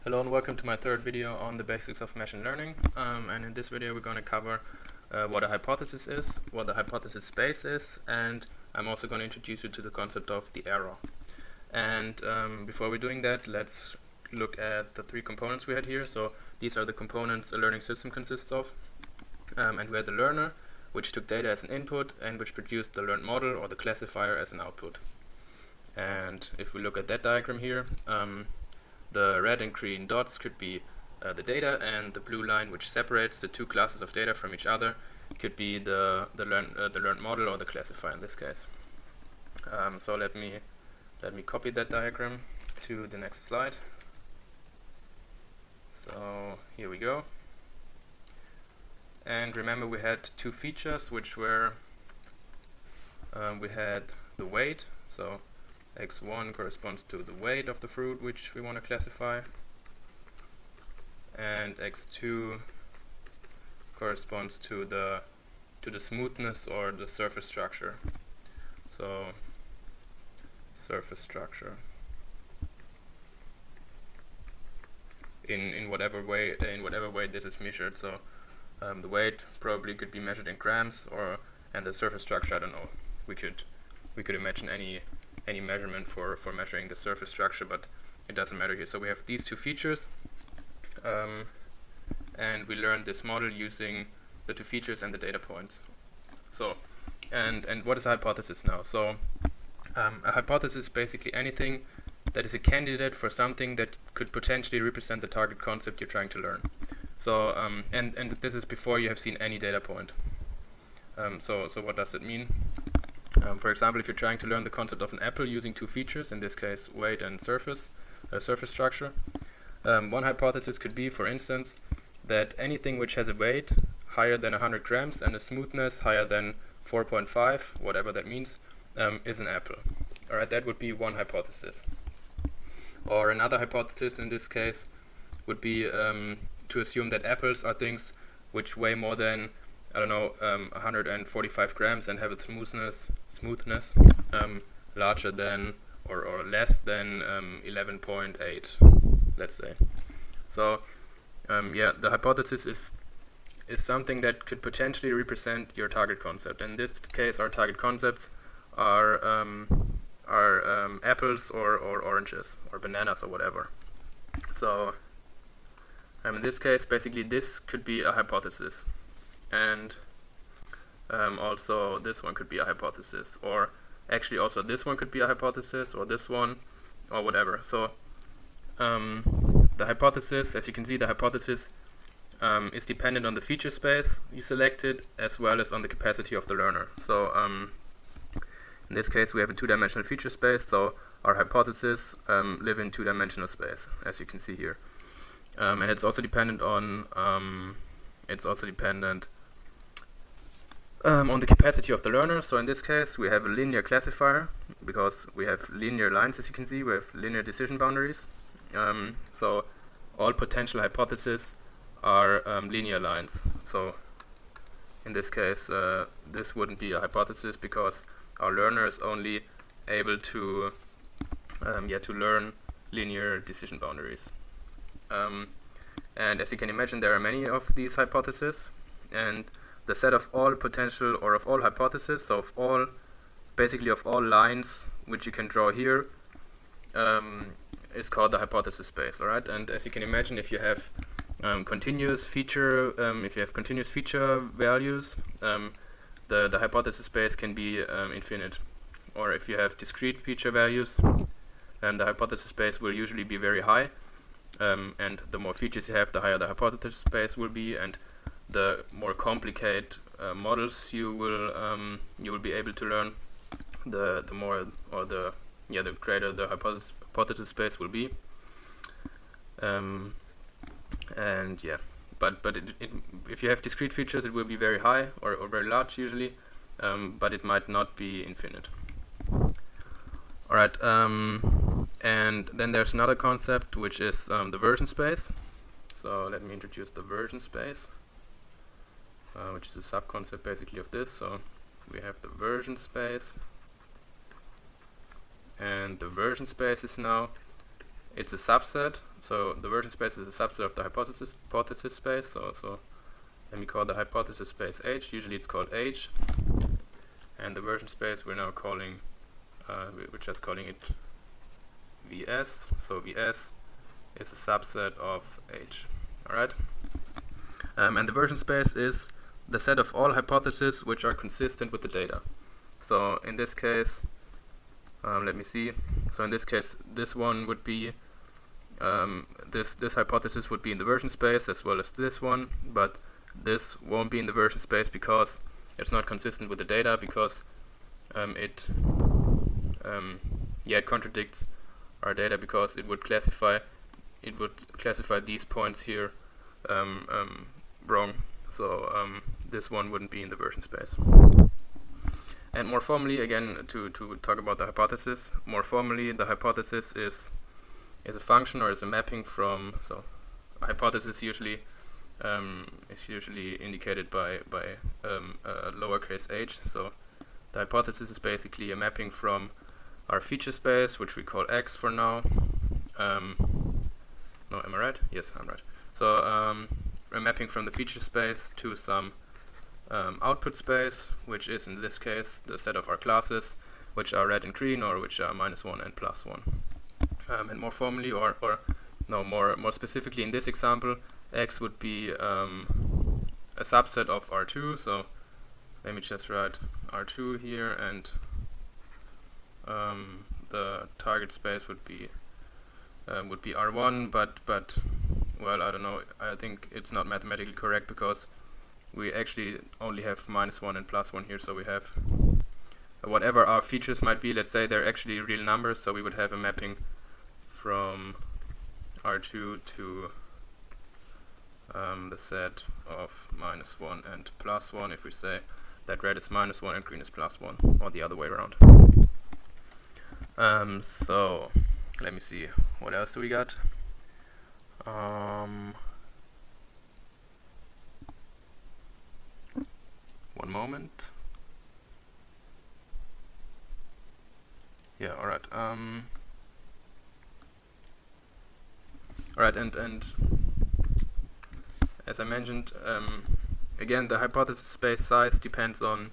Hello and welcome to my third video on the basics of machine learning. And in this video we're going to cover what a hypothesis is, what the hypothesis space is, and I'm also going to introduce you to the concept of the error. And before we're doing that, let's look at the three components we had here. So these are the components a learning system consists of. And we had the learner, which took data as an input and which produced the learned model or the classifier as an output. And if we look at that diagram here, the red and green dots could be the data, and the blue line, which separates the two classes of data from each other, could be the learned model or the classifier in this case. So let me copy that diagram to the next slide. So here we go. And remember, we had two features, which were we had the weight. So x1 corresponds to the weight of the fruit which we want to classify, and x2 corresponds to the smoothness or the surface structure. So surface structure in whatever way this is measured. So the weight probably could be measured in grams, and the surface structure, I don't know. We could imagine any measurement for measuring the surface structure, but it doesn't matter here. So we have these two features, and we learned this model using the two features and the data points. So, and what is a hypothesis now? So a hypothesis is basically anything that is a candidate for something that could potentially represent the target concept you're trying to learn. So and this is before you have seen any data point. So what does it mean? For example, if you're trying to learn the concept of an apple using two features, in this case weight and surface structure, one hypothesis could be, for instance, that anything which has a weight higher than 100 grams and a smoothness higher than 4.5, whatever that means, is an apple. Alright, that would be one hypothesis. Or another hypothesis in this case would be to assume that apples are things which weigh more than 145 grams and have a smoothness larger than or less than 11.8, let's say. So the hypothesis is something that could potentially represent your target concept. In this case, our target concepts are apples or oranges or bananas or whatever. So in this case, basically this could be a hypothesis. And also this one could be a hypothesis, or actually also this one could be a hypothesis, or this one, or whatever. So the hypothesis, as you can see, the hypothesis is dependent on the feature space you selected, as well as on the capacity of the learner. So in this case we have a two-dimensional feature space, so our hypothesis live in two-dimensional space, as you can see here. And it's also dependent on on the capacity of the learner. So in this case we have a linear classifier, because we have linear lines, as you can see, we have linear decision boundaries. So all potential hypotheses are linear lines. So in this case this wouldn't be a hypothesis, because our learner is only able to learn linear decision boundaries. And as you can imagine, there are many of these hypotheses, and the set of all potential, or of all hypotheses, so basically of all lines which you can draw here, is called the hypothesis space. Alright, and as you can imagine, if you have continuous feature values, the hypothesis space can be infinite. Or if you have discrete feature values, the hypothesis space will usually be very high. And the more features you have, the higher the hypothesis space will be, and the more complicated models you will be able to learn, the greater the hypothesis space will be. But if you have discrete features, it will be very high or very large usually, but it might not be infinite. Alright, and then there's another concept, which is the version space. So let me introduce the version space, which is a sub-concept basically of this. So we have the version space, and the version space is now it's a subset. So the version space is a subset of the hypothesis space. So let me call the hypothesis space H. Usually it's called H, and the version space we're now calling we're just calling it VS. So VS is a subset of H. All right. And the version space is the set of all hypotheses which are consistent with the data. So in this case, let me see. So in this case, this one would be this hypothesis would be in the version space as well as this one, but this won't be in the version space because it's not consistent with the data, because it contradicts our data, because it would classify these points here wrong. So this one wouldn't be in the version space. And more formally, again, to talk about the hypothesis, more formally, the hypothesis is a function or is a mapping from, so a hypothesis usually is usually indicated by lowercase h. So the hypothesis is basically a mapping from our feature space, which we call X for now. No, am I right? Yes, I'm right. So a mapping from the feature space to some output space, which is in this case the set of our classes, which are red and green, or which are -1 and +1. And more formally, more specifically in this example, X would be a subset of R2. So let me just write R2 here, and the target space would be R1, but well, I don't know, I think it's not mathematically correct, because we actually only have -1 and +1 here. So we have whatever our features might be, let's say they're actually real numbers, so we would have a mapping from R2 to the set of -1 and +1, if we say that red is -1 and green is +1, or the other way around. So let me see, what else do we got? One moment. Yeah, alright. Alright, and as I mentioned, again, the hypothesis space size depends on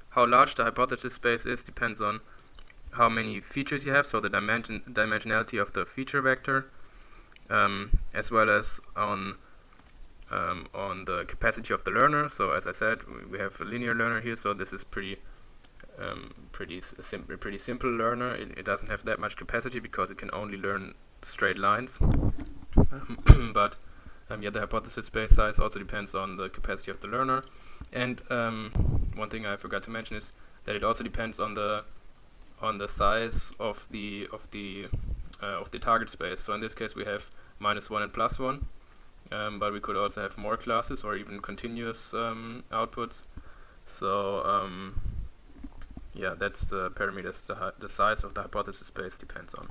how large the hypothesis space is, depends on how many features you have, so the dimensionality of the feature vector, as well as on the capacity of the learner. So as I said, we have a linear learner here, so this is pretty simple learner. It doesn't have that much capacity because it can only learn straight lines. But the hypothesis space size also depends on the capacity of the learner. And one thing I forgot to mention is that it also depends on the size of the target space. So in this case we have -1 and +1, but we could also have more classes or even continuous outputs. So yeah, that's the parameters the size of the hypothesis space depends on.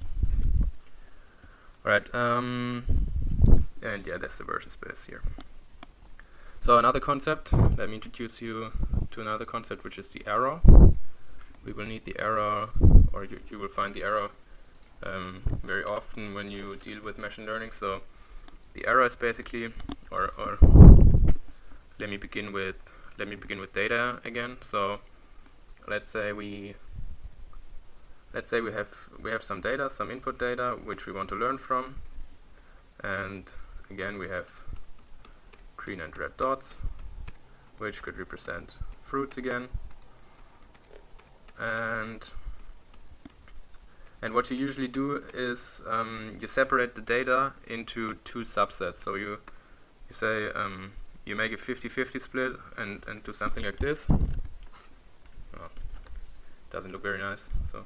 Alright, and yeah, that's the version space here. So another concept, let me introduce you to another concept, which is the error. We will need the error, or you will find the error very often when you deal with machine learning. So the error is basically, or let me begin with data again. So let's say we have some data, some input data, which we want to learn from, and again we have green and red dots, which could represent fruits again. And what you usually do is you separate the data into two subsets. So you say you make a 50-50 split and do something like this. Oh, doesn't look very nice. So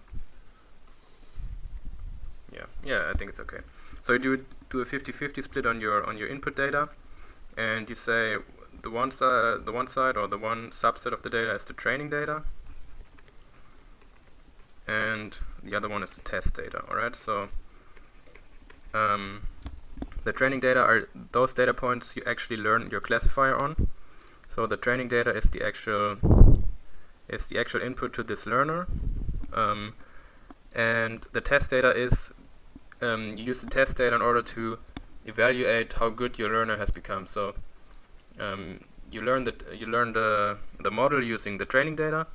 yeah, I think it's okay. So you do a 50-50 split on your input data, and you say the one side or the one subset of the data is the training data, and the other one is the test data. Alright, so the training data are those data points you actually learn your classifier on. So the training data is the actual input to this learner, and the test data is you use the test data in order to evaluate how good your learner has become. So you learn the model using the training data,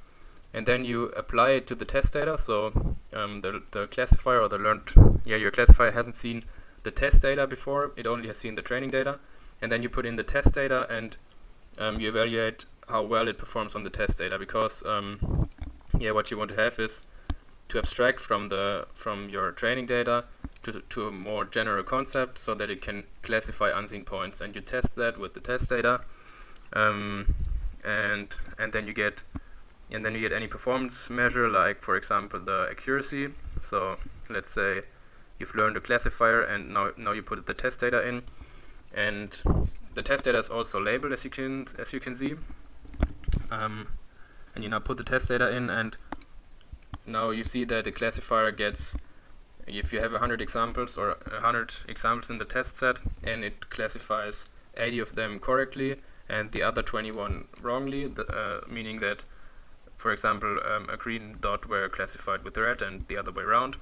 and then you apply it to the test data. So the classifier, or your classifier hasn't seen the test data before, it only has seen the training data, and then you put in the test data, and you evaluate how well it performs on the test data, because what you want to have is to abstract from your training data to a more general concept, so that it can classify unseen points, and you test that with the test data, and then you get any performance measure, like for example the accuracy. So let's say you've learned a classifier, and now you put the test data in, and the test data is also labeled, as you can see, and you now put the test data in, and now you see that the classifier gets, if you have 100 examples or 100 examples in the test set, and it classifies 80 of them correctly and the other 21 wrongly, meaning that, for example, a green dot were classified with red and the other way around.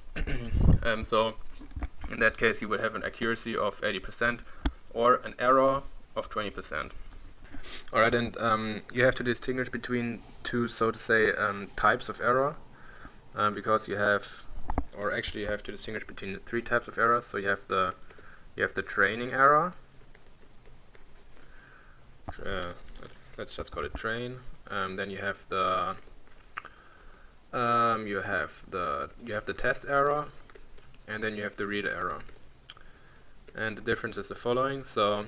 So in that case you would have an accuracy of 80% or an error of 20%. Alright, and you have to distinguish between two, so to say, types of error, because you have to distinguish between 3 types of errors. So you have the training error. Let's just call it train. Then you have the test error, and then you have the real error. And the difference is the following. So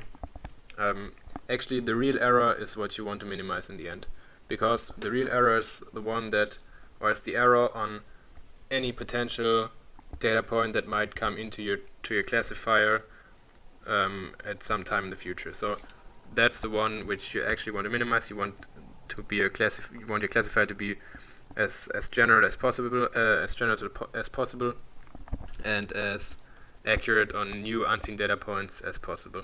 actually the real error is what you want to minimize in the end, because the real error is the one that, or it's the error on any potential data point that might come into your classifier at some time in the future. So that's the one which you actually want to minimize. You want your classifier to be as general as possible, and as accurate on new unseen data points as possible.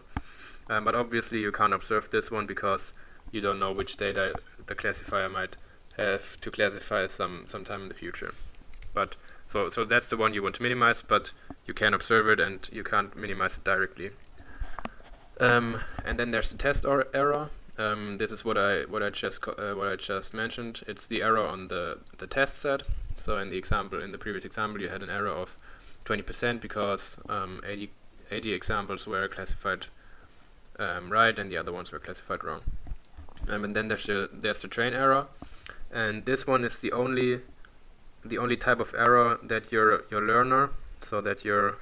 But obviously you can't observe this one, because you don't know which data the classifier might have to classify sometime in the future. But so that's the one you want to minimize, but you can observe it and you can't minimize it directly. And then there's the test error. This is what I just mentioned. It's the error on the test set. So in the previous example, you had an error of 20% because 80 examples were classified right and the other ones were classified wrong. And then there's the train error, and this one is the only type of error that your learner, so that your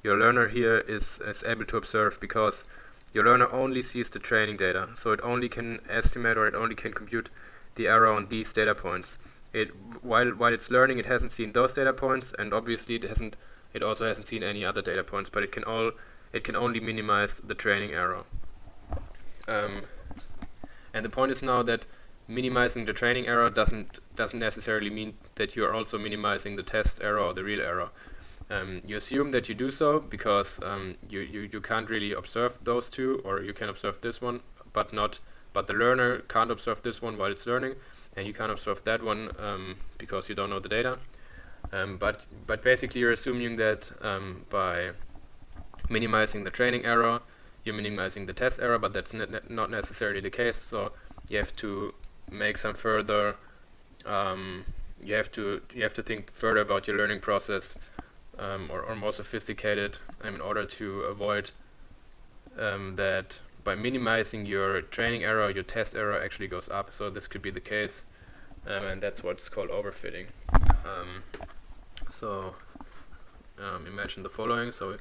learner here is able to observe, because your learner only sees the training data, so it only can estimate, or it only can compute the error on these data points. While it's learning, it hasn't seen those data points, and obviously it also hasn't seen any other data points, but it can only minimize the training error. And the point is now that minimizing the training error doesn't necessarily mean that you are also minimizing the test error or the real error. You assume that you do so because you can't really observe those two, or you can observe this one, but the learner can't observe this one while it's learning, and you can't observe that one because you don't know the data. But basically you're assuming that by minimizing the training error, you're minimizing the test error, but that's not necessarily the case. So you have to make some further. You have to think further about your learning process, or more sophisticated, in order to avoid that by minimizing your training error, your test error actually goes up. So this could be the case, and that's what's called overfitting. Imagine the following. So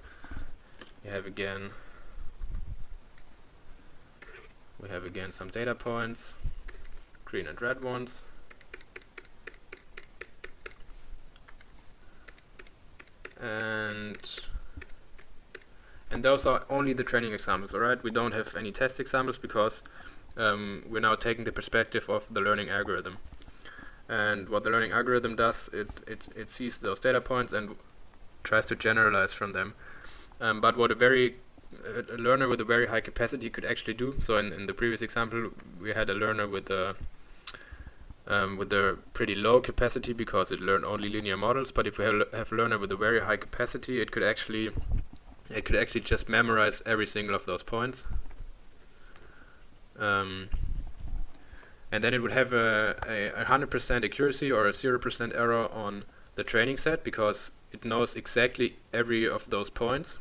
we have again some data points, green and red ones. And those are only the training examples, alright? We don't have any test examples because we're now taking the perspective of the learning algorithm. And what the learning algorithm does, it sees those data points and tries to generalize from them. But what a learner with a very high capacity could actually do, so in the previous example we had a learner with with a pretty low capacity because it learned only linear models. But if we have a learner with a very high capacity, it could actually just memorize every single of those points. And then it would have a 100% accuracy or a 0% error on the training set because it knows exactly every of those points.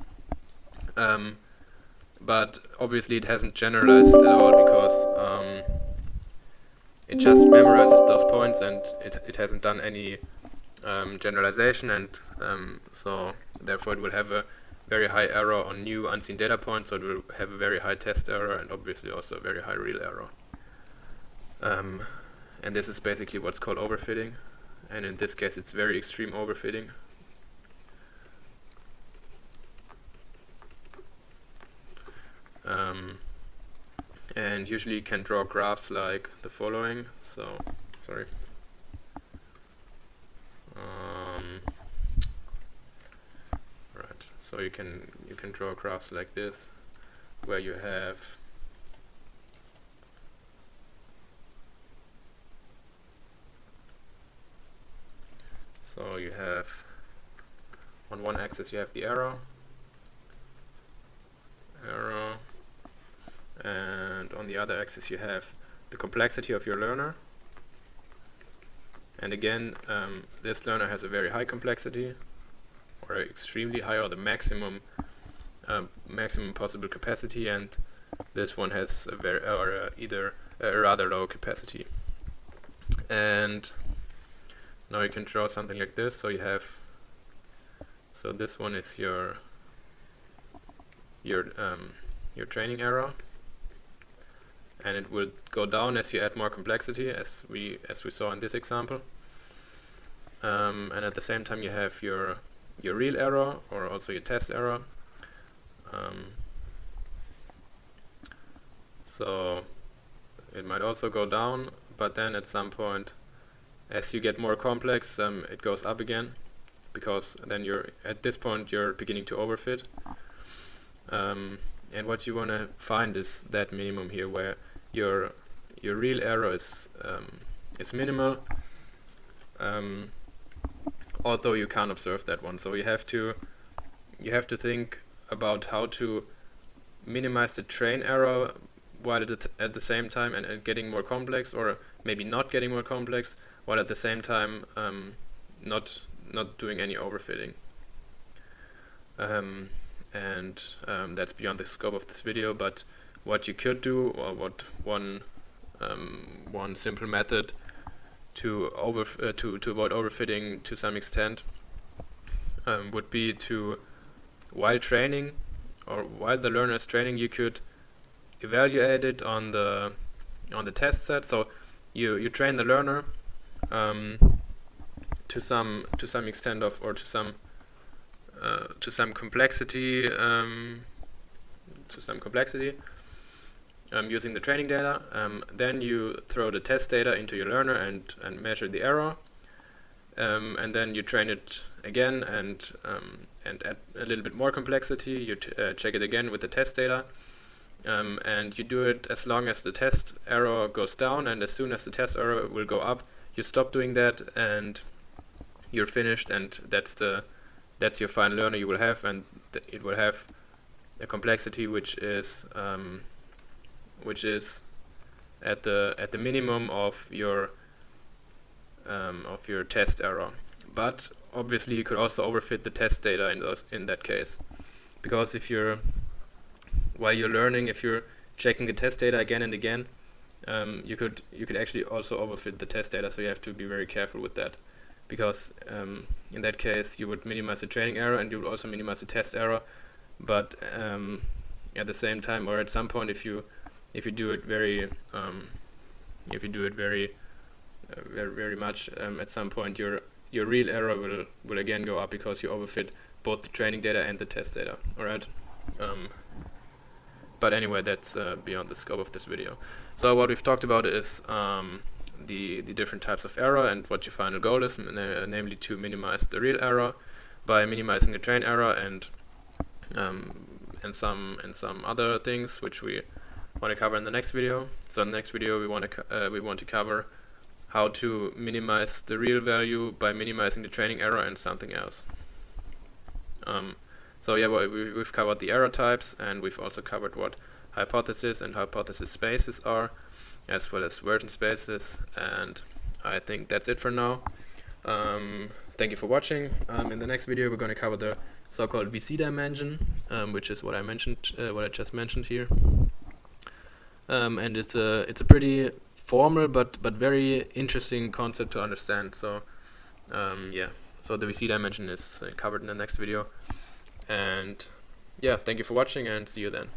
But obviously it hasn't generalized at all because it just memorizes those points and it hasn't done any generalization, and so therefore it will have a very high error on new unseen data points, so it will have a very high test error and obviously also a very high real error. And this is basically what's called overfitting, and in this case it's very extreme overfitting. And usually you can draw graphs like the following. So, sorry. Right. So you can draw graphs like this, where you have on one axis you have the error, and on the other axis you have the complexity of your learner. And again, this learner has a very high complexity, or extremely high, or the maximum possible capacity, and this one has a either a rather low capacity. And now you can draw something like this. So you have, so this one is your training error, and it will go down as you add more complexity, as we saw in this example. And at the same time you have your real error, or also your test error. So it might also go down, but then at some point, as you get more complex, it goes up again, because then at this point you're beginning to overfit. And what you want to find is that minimum here, where your real error is minimal, although you can't observe that one. So you have to think about how to minimize the train error while at the same time and getting more complex, or maybe not getting more complex, while at the same time not doing any overfitting. And that's beyond the scope of this video, but what you could do, or what one simple method to avoid overfitting to some extent would be to, while training or while the learner is training, you could evaluate it on the test set. So you train the learner to some extent of, or to some complexity, using the training data. Then you throw the test data into your learner and measure the error, and then you train it again and add a little bit more complexity. You check it again with the test data, and you do it as long as the test error goes down, and as soon as the test error will go up, you stop doing that and you're finished, and that's your final learner you will have, and it will have a complexity which is at the minimum of your test error. But obviously you could also overfit the test data in that case, because while you're learning, if you're checking the test data again and again, you could actually also overfit the test data. So you have to be very careful with that, because in that case you would minimize the training error and you would also minimize the test error. But at the same time, or at some point, if you do it very very much, at some point your real error will again go up, because you overfit both the training data and the test data. All right. But anyway, that's beyond the scope of this video. So what we've talked about is the different types of error and what your final goal is, namely to minimize the real error by minimizing the train error and some other things which we want to cover in the next video. So in the next video we want to cover how to minimize the real value by minimizing the training error and something else. So yeah, well, we've covered the error types, and we've also covered what hypothesis and hypothesis spaces are, as well as version spaces, and I think that's it for now. Thank you for watching. In the next video we're going to cover the so-called VC dimension, which is what I just mentioned here. And it's a pretty formal but very interesting concept to understand. So yeah, so the VC dimension is covered in the next video. And yeah, thank you for watching, and see you then.